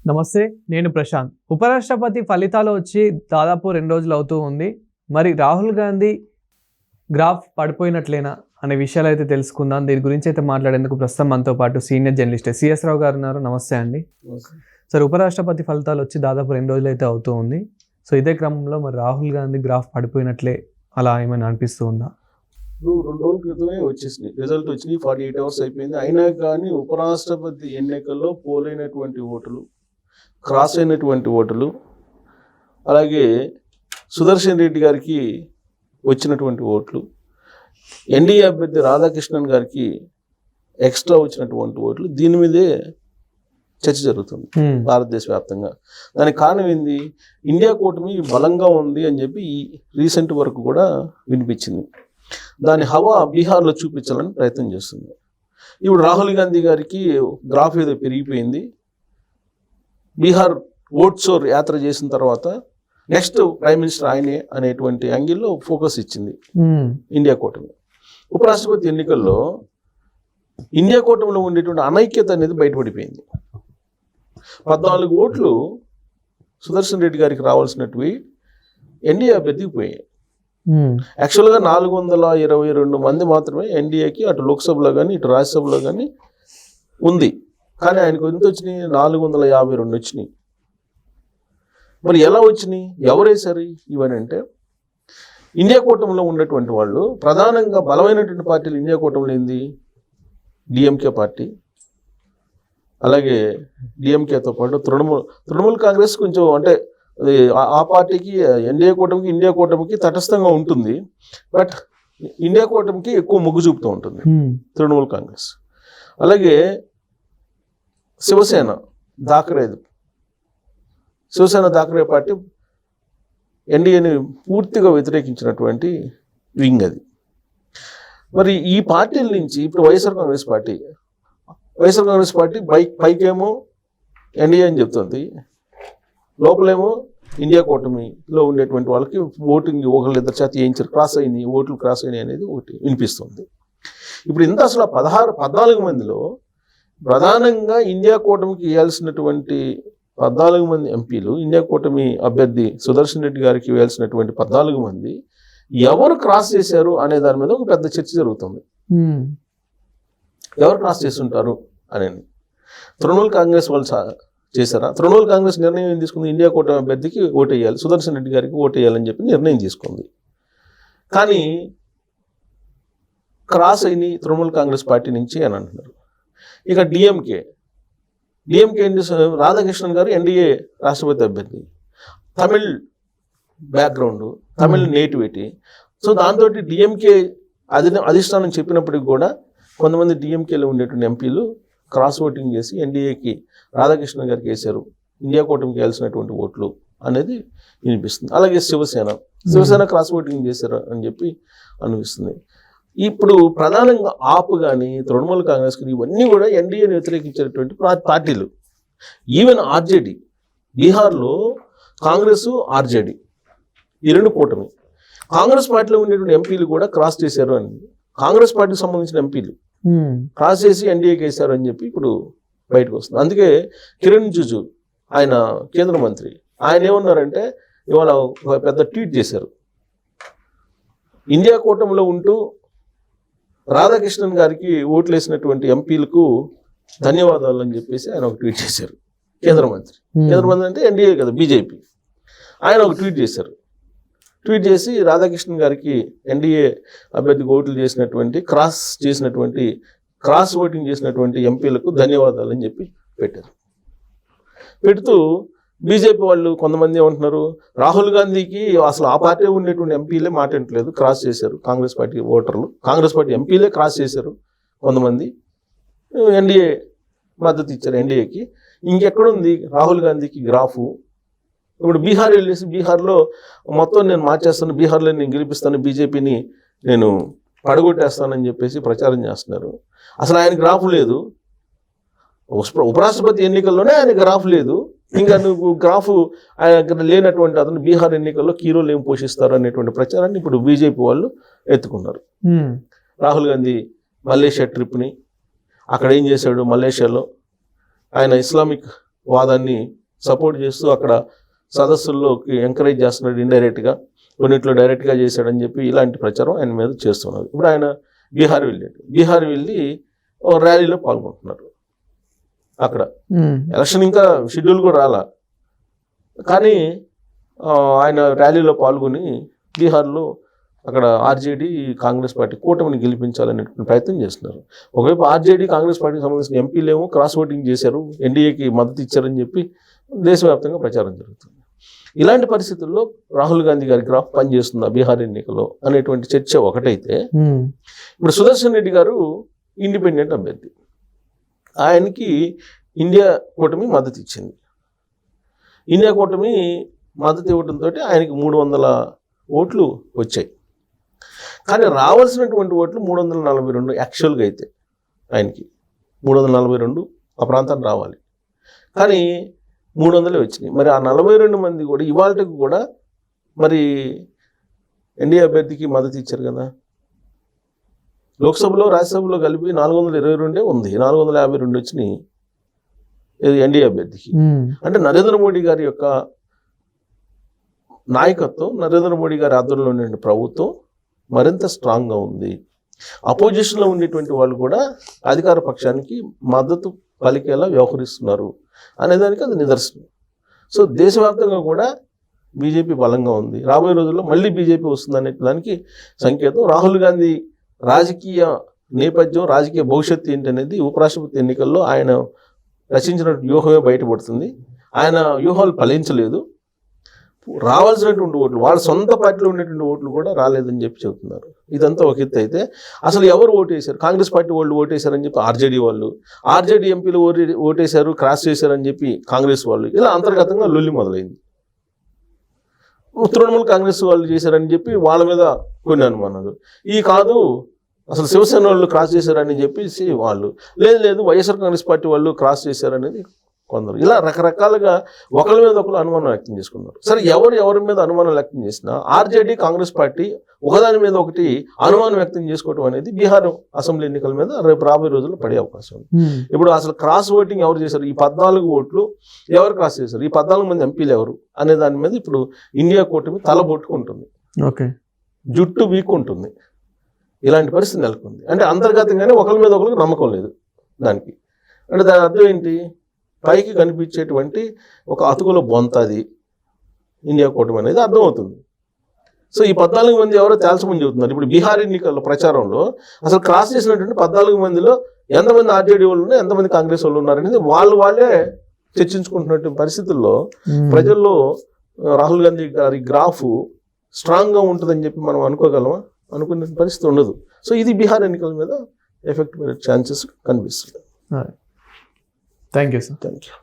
నమస్తే, నేను ప్రశాంత్. ఉపరాష్ట్రపతి ఫలితాలు వచ్చి దాదాపు 2 రోజులు అవుతూ ఉంది. మరి రాహుల్ గాంధీ గ్రాఫ్ పడిపోయినట్లేనా అనే విషయాలు అయితే తెలుసుకుందాం. దీని గురించి అయితే మాట్లాడేందుకు ప్రస్తుతం మనతో పాటు సీనియర్ జర్నలిస్ట్ సిఎస్ రావు గారు ఉన్నారు. నమస్తే అండి. సార్, ఉపరాష్ట్రపతి ఫలితాలు వచ్చి దాదాపు 2 రోజులు అయితే అవుతూ ఉంది. సో ఇదే క్రమంలో మరి రాహుల్ గాంధీ గ్రాఫ్ పడిపోయినట్లే అలా ఏమైనా అనిపిస్తూ ఉందా? 2 రోజుల క్రితమే వచ్చేసినాయి, రిజల్ట్ వచ్చినాయి. 48 hours అయిపోయింది. అయినా కానీ ఉపరాష్ట్రపతి ఎన్నికల్లో పోలైనటువంటి ఓటులు, క్రాస్ అయినటువంటి ఓటులు, అలాగే సుదర్శన్ రెడ్డి గారికి వచ్చినటువంటి ఓట్లు, ఎన్డీఏ అభ్యర్థి రాధాకృష్ణన్ గారికి ఎక్స్ట్రా వచ్చినటువంటి ఓట్లు, దీని మీదే చర్చ జరుగుతుంది భారతదేశ వ్యాప్తంగా. దానికి కారణం ఏంది? ఇండియా కూటమి బలంగా ఉంది అని చెప్పి ఈ రీసెంట్ వరకు కూడా వినిపించింది. దాని హవా బీహార్లో చూపించాలని ప్రయత్నం చేస్తుంది. ఇప్పుడు రాహుల్ గాంధీ గారికి గ్రాఫ్ ఏదో పెరిగిపోయింది. బీహార్ ఓట్ షోర్ యాత్ర చేసిన తర్వాత నెక్స్ట్ ప్రైమ్ మినిస్టర్ ఆయనే అనేటువంటి యాంగిల్లో ఫోకస్ ఇచ్చింది ఇండియా కూటమి. ఉపరాష్ట్రపతి ఎన్నికల్లో ఇండియా కూటమిలో ఉండేటువంటి అనైక్యత అనేది బయటపడిపోయింది. 14 ఓట్లు సుదర్శన్ రెడ్డి గారికి రావాల్సినవి ఎన్డీఏ అభ్యర్థికి పోయాయి. యాక్చువల్గా 422 మంది మాత్రమే ఎన్డీఏకి అటు లోక్సభలో కానీ ఇటు రాజ్యసభలో కానీ ఉంది. కానీ ఆయనకు ఎంత వచ్చినాయి? 452 వచ్చినాయి. మరి ఎలా వచ్చినాయి? ఎవరు వేశారు ఇవన్నీ అంటే, ఇండియా కూటమిలో ఉన్నటువంటి వాళ్ళు ప్రధానంగా బలమైనటువంటి పార్టీలు ఇండియా కూటమిలో ఏంది? డిఎంకే పార్టీ, అలాగే డిఎంకేతో పాటు తృణమూల్ కాంగ్రెస్ కొంచెం అంటే ఆ పార్టీకి ఇండియా కూటమికి తటస్థంగా ఉంటుంది. బట్ ఇండియా కూటమికి ఎక్కువ మొగ్గు చూపుతూ ఉంటుంది తృణమూల్ కాంగ్రెస్. అలాగే శివసేన థాకరే పార్టీ ఎన్డీఏని పూర్తిగా వ్యతిరేకించినటువంటి వింగ్ అది. మరి ఈ పార్టీల నుంచి ఇప్పుడు వైఎస్ఆర్ కాంగ్రెస్ పార్టీ పైకేమో ఎన్డీఏ అని చెప్తుంది, లోపలేమో ఇండియా కూటమిలో ఉండేటువంటి వాళ్ళకి ఓటింగ్ ఒకళ్ళిద్దరు చేత వేయించారు, ఓట్లు క్రాస్ అయినాయి అనేది ఒకటి వినిపిస్తుంది. ఇప్పుడు ఇంత అసలు 14 మందిలో ప్రధానంగా ఇండియా కూటమికి ఇవ్వాల్సినటువంటి 14 మంది ఎంపీలు, ఇండియా కూటమి అభ్యర్థి సుదర్శన్ రెడ్డి గారికి ఇవ్వాల్సినటువంటి 14 మంది ఎవరు క్రాస్ చేశారు అనే దాని మీద ఒక పెద్ద చర్చ జరుగుతుంది. ఎవరు క్రాస్ చేస్తుంటారు అనేది తృణమూల్ కాంగ్రెస్ వాళ్ళు చేశారా? తృణమూల్ కాంగ్రెస్ నిర్ణయం ఏం తీసుకుంది? ఇండియా కూటమి అభ్యర్థికి ఓటు వేయాలి, సుదర్శన్ రెడ్డి గారికి ఓటు వేయాలని చెప్పి నిర్ణయం తీసుకుంది. కానీ క్రాస్ అయిన తృణమూల్ కాంగ్రెస్ పార్టీ నుంచి అని అంటున్నారు. ఇక డిఎంకే రాధాకృష్ణన్ గారు ఎన్డీఏ రాష్ట్రపతి అభ్యర్థి, Tamil background, Tamil nativity. So దాంతో డిఎంకే అధిష్టానం చెప్పినప్పటికి కూడా కొంతమంది డిఎంకేలో ఉండేటువంటి ఎంపీలు క్రాస్ ఓటింగ్ చేసి ఎన్డీఏకి రాధాకృష్ణ గారికి వేశారు, ఇండియా కూటమికి వేయాల్సినటువంటి ఓట్లు అనేది వినిపిస్తుంది. అలాగే శివసేన క్రాస్ ఓటింగ్ చేశారు అని చెప్పి అనిపిస్తుంది. ఇప్పుడు ప్రధానంగా ఆప్ కానీ తృణమూల్ కాంగ్రెస్ కానీ ఇవన్నీ కూడా ఎన్డీఏని వ్యతిరేకించేటువంటి పార్టీలు. ఈవెన్ ఆర్జేడీ, బీహార్లో కాంగ్రెస్ ఆర్జేడీ ఈ రెండు కూటమి. కాంగ్రెస్ పార్టీలో ఉండేటువంటి ఎంపీలు కూడా క్రాస్ చేశారు అని, కాంగ్రెస్ పార్టీకి సంబంధించిన ఎంపీలు క్రాస్ చేసి ఎన్డీఏకి వేశారు అని చెప్పి ఇప్పుడు బయటకు వస్తుంది. అందుకే కిరణ్ రిజిజు, ఆయన కేంద్ర మంత్రి, ఆయన ఏమన్నారంటే ఇవాళ ఒక పెద్ద ట్వీట్ చేశారు. ఇండియా కూటమిలో ఉంటూ రాధాకృష్ణన్ గారికి ఓట్లు వేసినటువంటి ఎంపీలకు ధన్యవాదాలు అని చెప్పేసి ఆయన ఒక ట్వీట్ చేశారు. కేంద్ర మంత్రి అంటే ఎన్డీఏ కదా, బీజేపీ. ఆయన ఒక ట్వీట్ చేశారు. ట్వీట్ చేసి రాధాకృష్ణన్ గారికి ఎన్డీఏ అభ్యర్థికి ఓట్లు చేసినటువంటి క్రాస్ ఓటింగ్ చేసినటువంటి ఎంపీలకు ధన్యవాదాలు అని చెప్పి పెడుతూ బీజేపీ వాళ్ళు కొంతమంది ఏమంటున్నారు, రాహుల్ గాంధీకి అసలు ఆ పార్టీ ఉండేటువంటి ఎంపీలే మాట్లాడట్లేదు, క్రాస్ చేశారు కాంగ్రెస్ పార్టీ ఓటర్లు, కాంగ్రెస్ పార్టీ ఎంపీలే క్రాస్ చేశారు, కొంతమంది ఎన్డీఏ మద్దతు ఇచ్చారు ఎన్డీఏకి. ఇంకెక్కడుంది రాహుల్ గాంధీకి గ్రాఫు? ఇప్పుడు బీహార్ వెళ్ళేసి బీహార్లో మొత్తం నేను మార్చేస్తాను, బీహార్లో నేను గెలిపిస్తాను, బీజేపీని నేను పడగొట్టేస్తానని చెప్పేసి ప్రచారం చేస్తున్నారు. అసలు ఆయన గ్రాఫ్ లేదు. ఉపరాష్ట్రపతి ఎన్నికల్లోనే ఆయన గ్రాఫ్ లేదు. ఇంకా నువ్వు గ్రాఫ్ లేనటువంటి అతను బీహార్ ఎన్నికల్లో కీ రోల్ ఏం పోషిస్తారు అనేటువంటి ప్రచారాన్ని ఇప్పుడు బీజేపీ వాళ్ళు ఎత్తుకున్నారు. రాహుల్ గాంధీ మలేషియా ట్రిప్ని, అక్కడ ఏం చేశాడు మలేషియాలో, ఆయన ఇస్లామిక్ వాదాన్ని సపోర్ట్ చేస్తూ అక్కడ సదస్సుల్లోకి ఎంకరేజ్ చేస్తున్నాడు ఇండైరెక్ట్గా, కొన్నిట్లో డైరెక్ట్గా చేశాడని చెప్పి ఇలాంటి ప్రచారం ఆయన మీద చేస్తున్నారు. ఇప్పుడు ఆయన బీహార్ వెళ్ళాడు. బీహార్ వెళ్ళి ఓ ర్యాలీలో పాల్గొంటున్నారు. అక్కడ ఎలక్షన్ ఇంకా షెడ్యూల్ కూడా రాలా, కానీ ఆయన ర్యాలీలో పాల్గొని బీహార్లో అక్కడ ఆర్జేడీ కాంగ్రెస్ పార్టీ కూటమిని గెలిపించాలనే ప్రయత్నం చేస్తున్నారు. ఒకవైపు ఆర్జేడీ కాంగ్రెస్ పార్టీకి సంబంధించిన ఎంపీలేమో క్రాస్ ఓటింగ్ చేశారు, ఎన్డీఏకి మద్దతు ఇచ్చారని చెప్పి దేశవ్యాప్తంగా ప్రచారం జరుగుతుంది. ఇలాంటి పరిస్థితుల్లో రాహుల్ గాంధీ గారి గ్రాఫ్ పనిచేస్తుందా బీహార్ ఎన్నికల్లో అనేటువంటి చర్చ ఒకటైతే, ఇప్పుడు సుదర్శన్ రెడ్డి గారు ఇండిపెండెంట్ అభ్యర్థి, ఆయనకి ఇండియా కూటమి మద్దతు ఇచ్చింది. ఇండియా కూటమి మద్దతు ఇవ్వడంతో ఆయనకి 300 ఓట్లు వచ్చాయి. కానీ రావాల్సినటువంటి ఓట్లు 342 యాక్చువల్గా అయితే ఆయనకి 342 ఆ ప్రాంతానికి రావాలి, కానీ 300 వచ్చినాయి. మరి ఆ 42 మంది కూడా ఇవాళకి కూడా మరి ఎన్డీఏ అభ్యర్థికి మద్దతు ఇచ్చారు కదా. లోక్సభలో రాజ్యసభలో కలిపి 422 ఉంది, 452 వచ్చినాయి ఎన్డీఏ అభ్యర్థికి. అంటే నరేంద్ర మోడీ గారి యొక్క నాయకత్వం, నరేంద్ర మోడీ గారి ఆధ్వర్యంలో ఉండే ప్రభుత్వం మరింత స్ట్రాంగ్గా ఉంది. అపోజిషన్లో ఉండేటువంటి వాళ్ళు కూడా అధికార పక్షానికి మద్దతు పలికేలా వ్యవహరిస్తున్నారు అనేదానికి అది నిదర్శనం. సో దేశవ్యాప్తంగా కూడా బీజేపీ బలంగా ఉంది. రాబోయే రోజుల్లో మళ్ళీ బీజేపీ వస్తుందనే దానికి సంకేతం. రాహుల్ గాంధీ రాజకీయ నేపథ్యం, రాజకీయ భవిష్యత్తు ఏంటనేది ఉపరాష్ట్రపతి ఎన్నికల్లో ఆయన రచించిన వ్యూహమే బయటపడుతుంది. ఆయన వ్యూహాలు ఫలించలేదు. రావాల్సినటువంటి ఓట్లు, వాళ్ళ సొంత పార్టీలో ఉండేటువంటి ఓట్లు కూడా రాలేదని చెప్పి చెబుతున్నారు. ఇదంతా ఒక ఎత్తు అయితే, అసలు ఎవరు ఓటేశారు? కాంగ్రెస్ పార్టీ వాళ్ళు ఓటేశారని చెప్పి ఆర్జేడీ వాళ్ళు, ఆర్జేడీ ఎంపీలు ఓటేశారు, క్రాస్ చేశారని చెప్పి కాంగ్రెస్ వాళ్ళు, ఇలా అంతర్గతంగా లొల్లి మొదలైంది. తృణమూల్ కాంగ్రెస్ వాళ్ళు చేశారని చెప్పి వాళ్ళ మీద కొన్ని అనుమానాలు. ఈ కాదు అసలు శివసేన వాళ్ళు క్రాస్ చేశారని చెప్పేసి వాళ్ళు, లేదు వైఎస్ఆర్ కాంగ్రెస్ పార్టీ వాళ్ళు క్రాస్ చేశారనేది కొందరు. ఇలా రకరకాలుగా ఒకరి మీద ఒకరు అనుమానం వ్యక్తం చేసుకున్నారు. సరే, ఎవరి మీద అనుమానం వ్యక్తం చేసినా ఆర్జేడీ కాంగ్రెస్ పార్టీ ఒకదాని మీద ఒకటి అనుమానం వ్యక్తం చేసుకోవడం అనేది బీహార్ అసెంబ్లీ ఎన్నికల మీద రేపు రాబోయే రోజుల్లో పడే అవకాశం ఉంది. ఇప్పుడు అసలు క్రాస్ ఓటింగ్ ఎవరు చేశారు, ఈ 14 ఓట్లు ఎవరు క్రాస్ చేశారు, ఈ 14 మంది ఎంపీలు ఎవరు అనే దాని మీద ఇప్పుడు ఇండియా కూటమి తలబొట్టుకుంటుంది, జుట్టు వీక్కుంటుంది. ఇలాంటి పరిస్థితి నెలకొంది. అంటే అంతర్గతంగానే ఒకరి మీద ఒకరికి నమ్మకం లేదు దానికి. అంటే దాని అర్థం ఏంటి? పైకి కనిపించేటువంటి ఒక అతుకుల బొంతది ఇండియా కూటమి అనేది అర్థమవుతుంది. సో ఈ 14 మంది ఎవరో తేల్చమని చెబుతున్నారు. ఇప్పుడు బీహార్ ఎన్నికల ప్రచారంలో అసలు క్రాస్ చేసినటువంటి 14 మందిలో ఎంతమంది ఆర్జేడీ వాళ్ళు ఉన్నారు, ఎంతమంది కాంగ్రెస్ వాళ్ళు ఉన్నారు అనేది వాళ్ళే చర్చించుకుంటున్నటువంటి పరిస్థితుల్లో ప్రజల్లో రాహుల్ గాంధీ గారి గ్రాఫ్ స్ట్రాంగ్గా ఉంటుందని చెప్పి మనం అనుకోగలమా? అనుకునే పరిస్థితి ఉండదు. సో ఇది బీహార్ ఎన్నికల మీద ఎఫెక్ట్ పడే ఛాన్సెస్ కనిపిస్తుంది. Thank you sir. Thank you.